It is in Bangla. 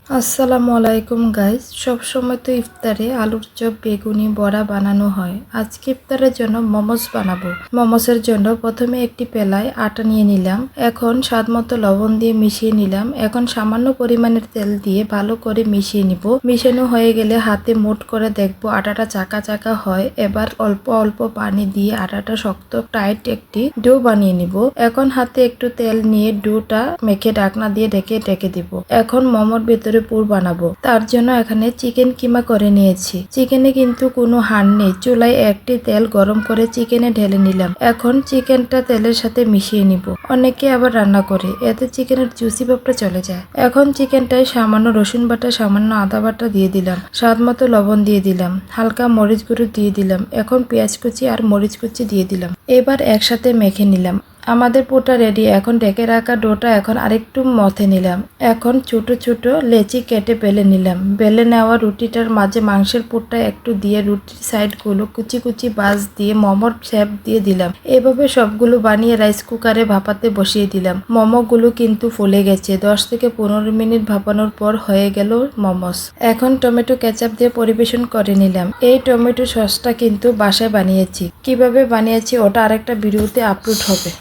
আসসালামু আলাইকুম গাইস। সব সময় তো ইফতারে আলুর চপ, বেগুনি, বড়া বানানো হয়। আজকে ইফতারের জন্য মোমোস বানাবো। মোমোসের জন্য প্রথমে একটি পেলায় আটা নিয়ে নিলাম। এখন স্বাদমতো লবণ দিয়ে মিশিয়ে নিলাম। এখন সামান্য পরিমাণের তেল দিয়ে ভালো করে মিশিয়ে নিব। মিশানো হয়ে গেলে হাতে মুঠ করে দেখবো আটাটা চাকা চাকা হয়। এবার অল্প অল্প পানি দিয়ে আটাটা শক্ত টাইট একটি ডো বানিয়ে নিব। এখন হাতে একটু তেল নিয়ে ডোটা মেখে ঢাকনা দিয়ে ঢেকে দিব। এখন মোমোর ভেতরে পুর বানাবো। তার জন্য এখানে চিকেন কিমা করে নিয়েছি। চিকেনে কিন্তু কোনো হাড় নেই। চুলায় একটি তেল গরম করে চিকেনে ঢেলে নিলাম। এখন চিকেনটা তেলের সাথে মিশিয়ে নিব। অনেকে আবার রান্না করে, এতে চিকেনের জুসি ভাবটা চলে যায়। এখন চিকেনটায় সামান্য রসুন বাটা, সামান্য আদা বাটা দিয়ে দিলাম। স্বাদ মতো লবণ দিয়ে দিলাম। হালকা মরিচ গুঁড়ো দিয়ে দিলাম। এখন পেঁয়াজ কুচি আর মরিচ কুচি দিয়ে দিলাম। এবার একসাথে মেখে নিলাম। আমাদের পুরটা রেডি। এখন ঢেকে রাখা ডোটা এখন আরেকটু মথে নিলাম। এখন ছোট ছোট লেচি কেটে বেলে নিলাম। বেলে নেওয়া রুটিটার মাঝে মাংসের পুরটা একটু দিয়ে রুটির সাইডগুলো কুচি কুচি বাস দিয়ে মোমোর শেপ দিয়ে দিলাম। এভাবে সবগুলো বানিয়ে রাইস কুকারে ভাপাতে বসিয়ে দিলাম। মোমোগুলো কিন্তু ফুলে গেছে। 10 থেকে 15 মিনিট ভাপানোর পর হয়ে গেল মোমোস। এখন টমেটো কেচাপ দিয়ে পরিবেশন করে নিলাম। এই টমেটো সসটা কিন্তু বাসায় বানিয়েছি। কিভাবে বানিয়েছি ওটা আরেকটা ভিডিওতে আপলোড হবে।